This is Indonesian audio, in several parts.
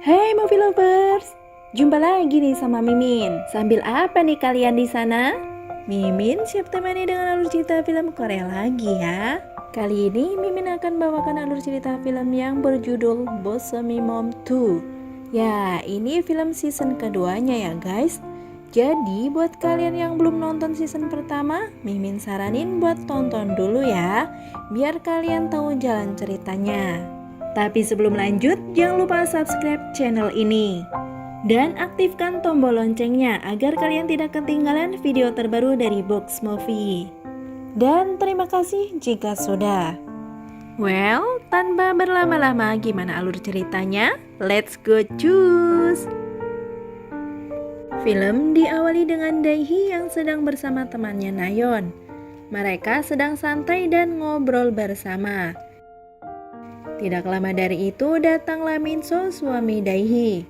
Hai movie lovers, jumpa lagi nih sama Mimin. Sambil apa nih kalian di sana? Mimin siap temani dengan alur cerita film Korea lagi ya. Kali ini Mimin akan bawakan alur cerita film yang berjudul Bossemy Mom 2. Ya, ini film season keduanya ya guys. Jadi buat kalian yang belum nonton season pertama, Mimin saranin buat tonton dulu ya, biar kalian tahu jalan ceritanya. Tapi sebelum lanjut, jangan lupa subscribe channel ini dan aktifkan tombol loncengnya agar kalian tidak ketinggalan video terbaru dari Box Movie. Dan terima kasih jika sudah. Well, tanpa berlama-lama, gimana alur ceritanya? Let's go cus! Film diawali dengan Dae-hee yang sedang bersama temannya Nayeon. Mereka sedang santai dan ngobrol bersama. Tidak lama dari itu datanglah Minso, suami Dae-hee.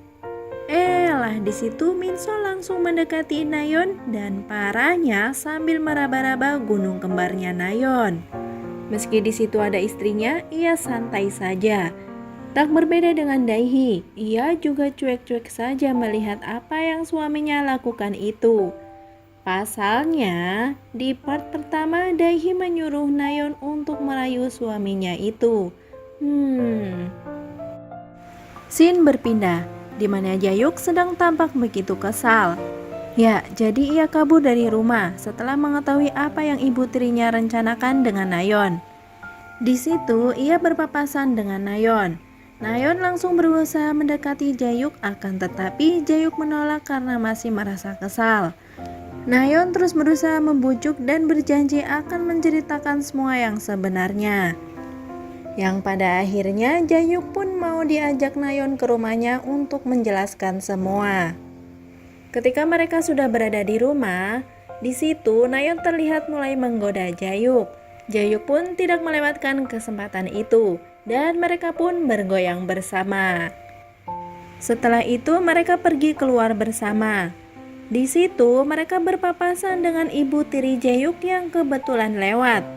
Lah di situ Minso langsung mendekati Nayeon dan parahnya sambil meraba-raba gunung kembarnya Nayeon. Meski di situ ada istrinya, ia santai saja. Tak berbeda dengan Dae-hee, ia juga cuek-cuek saja melihat apa yang suaminya lakukan itu. Pasalnya, di part pertama Dae-hee menyuruh Nayeon untuk merayu suaminya itu. Scene berpindah, di mana Jae-yuk sedang tampak begitu kesal. Ya, jadi ia kabur dari rumah setelah mengetahui apa yang ibu tirinya rencanakan dengan Nayeon. Di situ ia berpapasan dengan Nayeon. Nayeon langsung berusaha mendekati Jae-yuk, akan tetapi Jae-yuk menolak karena masih merasa kesal. Nayeon terus berusaha membujuk dan berjanji akan menceritakan semua yang sebenarnya. Yang pada akhirnya Jae-yuk pun mau diajak Nayeon ke rumahnya untuk menjelaskan semua. Ketika mereka sudah berada di rumah, di situ Nayeon terlihat mulai menggoda Jae-yuk. Jae-yuk pun tidak melewatkan kesempatan itu dan mereka pun bergoyang bersama. Setelah itu mereka pergi keluar bersama. Di situ mereka berpapasan dengan ibu tiri Jae-yuk yang kebetulan lewat.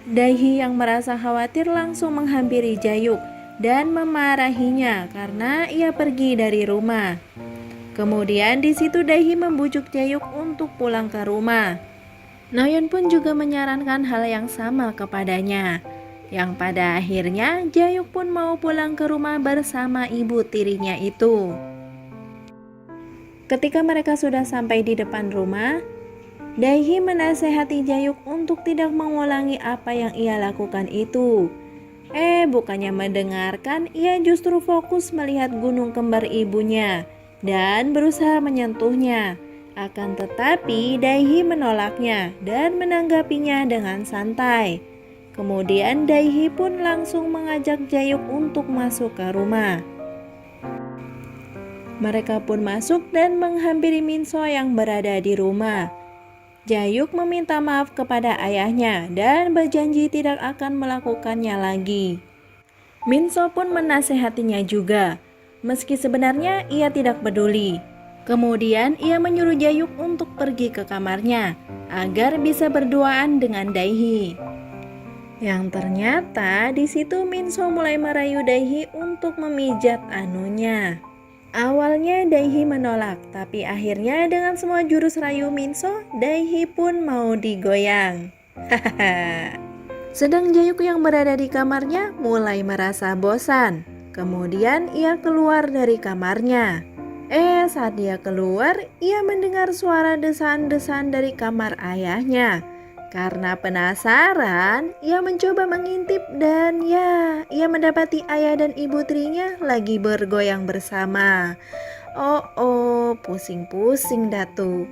Dae-hee yang merasa khawatir langsung menghampiri Jae-yuk dan memarahinya karena ia pergi dari rumah. Kemudian di situ Dae-hee membujuk Jae-yuk untuk pulang ke rumah. Nayeon pun juga menyarankan hal yang sama kepadanya. Yang pada akhirnya Jae-yuk pun mau pulang ke rumah bersama ibu tirinya itu. Ketika mereka sudah sampai di depan rumah, Dae-hee menasehati Jae-yuk untuk tidak mengulangi apa yang ia lakukan itu. Bukannya mendengarkan, ia justru fokus melihat gunung kembar ibunya dan berusaha menyentuhnya. Akan tetapi Dae-hee menolaknya dan menanggapinya dengan santai. Kemudian Dae-hee pun langsung mengajak Jae-yuk untuk masuk ke rumah. Mereka pun masuk dan menghampiri Minso yang berada di rumah. Jae-yuk meminta maaf kepada ayahnya dan berjanji tidak akan melakukannya lagi. Minso pun menasehatinya juga, meski sebenarnya ia tidak peduli. Kemudian ia menyuruh Jae-yuk untuk pergi ke kamarnya agar bisa berduaan dengan Dae-hee. Yang ternyata di situ Minso mulai merayu Dae-hee untuk memijat anunya. Awalnya Dae-hee menolak, tapi akhirnya dengan semua jurus rayu Minso, Dae-hee pun mau digoyang. Sedang Jae-yuk yang berada di kamarnya mulai merasa bosan. Kemudian ia keluar dari kamarnya. Saat dia keluar, ia mendengar suara desaan-desaan dari kamar ayahnya. Karena penasaran, ia mencoba mengintip dan ia mendapati ayah dan ibu tirinya lagi bergoyang bersama. Pusing-pusing datu.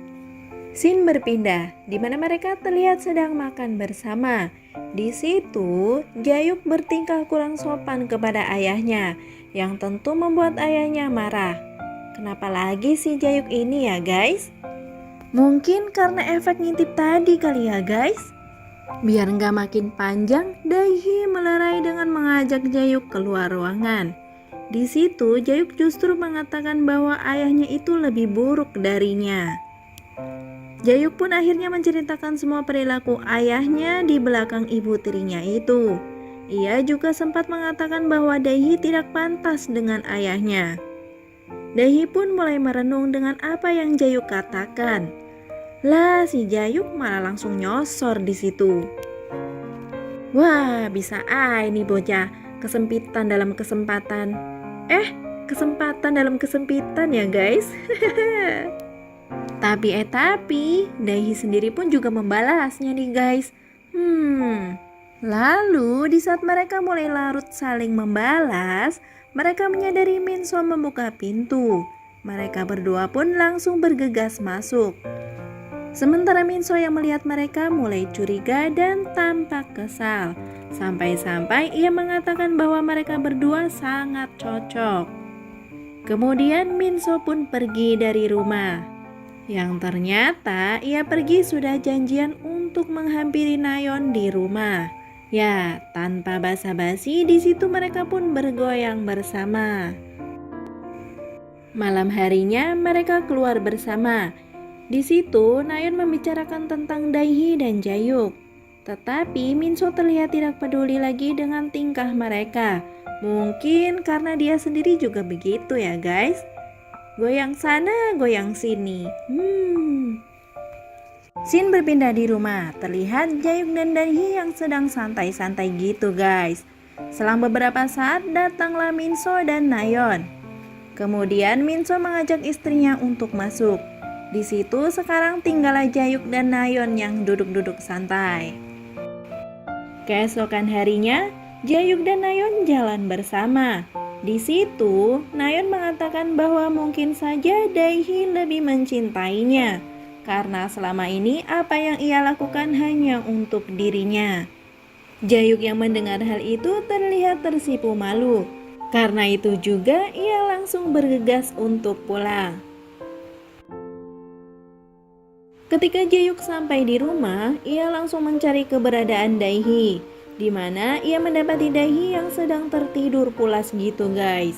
Scene berpindah, di mana mereka terlihat sedang makan bersama. Di situ, Jae-yuk bertingkah kurang sopan kepada ayahnya, yang tentu membuat ayahnya marah. Kenapa lagi si Jae-yuk ini ya guys? Mungkin karena efek ngintip tadi kali ya guys. Biar nggak makin panjang, Dae-hee melerai dengan mengajak Jae-yuk keluar ruangan. Di situ Jae-yuk justru mengatakan bahwa ayahnya itu lebih buruk darinya. Jae-yuk pun akhirnya menceritakan semua perilaku ayahnya di belakang ibu tirinya itu. Ia juga sempat mengatakan bahwa Dae-hee tidak pantas dengan ayahnya. Daehi pun mulai merenung dengan apa yang Jayuk katakan. Lah, si Jayuk malah langsung nyosor di situ. Wah, bisa nih bocah, kesempitan dalam kesempatan. Kesempatan dalam kesempitan ya guys. Tapi, Daehi sendiri pun juga membalasnya nih guys. Lalu di saat mereka mulai larut saling membalas, mereka menyadari Minso membuka pintu. Mereka berdua pun langsung bergegas masuk. Sementara Minso yang melihat mereka mulai curiga dan tampak kesal. Sampai-sampai ia mengatakan bahwa mereka berdua sangat cocok. Kemudian Minso pun pergi dari rumah. Yang ternyata ia pergi sudah janjian untuk menghampiri Nayeon di rumah. Ya, tanpa basa-basi di situ mereka pun bergoyang bersama. Malam harinya mereka keluar bersama. Di situ Nayeon membicarakan tentang Daehi dan Jayuk. Tetapi Minso terlihat tidak peduli lagi dengan tingkah mereka. Mungkin karena dia sendiri juga begitu ya guys. Goyang sana, goyang sini. Scene berpindah di rumah, terlihat Jayuk dan Daehi yang sedang santai-santai gitu guys. Selang beberapa saat datanglah Minso dan Nayeon. Kemudian Minso mengajak istrinya untuk masuk. Di situ sekarang tinggallah Jayuk dan Nayeon yang duduk-duduk santai. Keesokan harinya, Jayuk dan Nayeon jalan bersama. Di situ, Nayeon mengatakan bahwa mungkin saja Daehi lebih mencintainya. Karena selama ini apa yang ia lakukan hanya untuk dirinya. Jayuk yang mendengar hal itu terlihat tersipu malu. Karena itu juga ia langsung bergegas untuk pulang. Ketika Jayuk sampai di rumah, ia langsung mencari keberadaan Daehi, di mana ia mendapati Daehi yang sedang tertidur pulas gitu guys.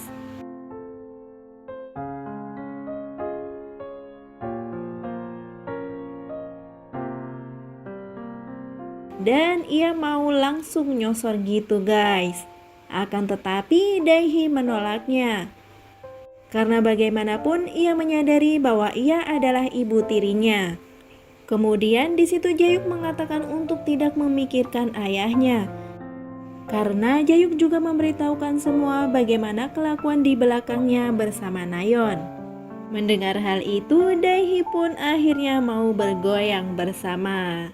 Dan ia mau langsung nyosor gitu guys. Akan tetapi Daehi menolaknya. Karena bagaimanapun ia menyadari bahwa ia adalah ibu tirinya. Kemudian di situ Jayuk mengatakan untuk tidak memikirkan ayahnya. Karena Jayuk juga memberitahukan semua bagaimana kelakuan di belakangnya bersama Nayeon. Mendengar hal itu, Daehi pun akhirnya mau bergoyang bersama.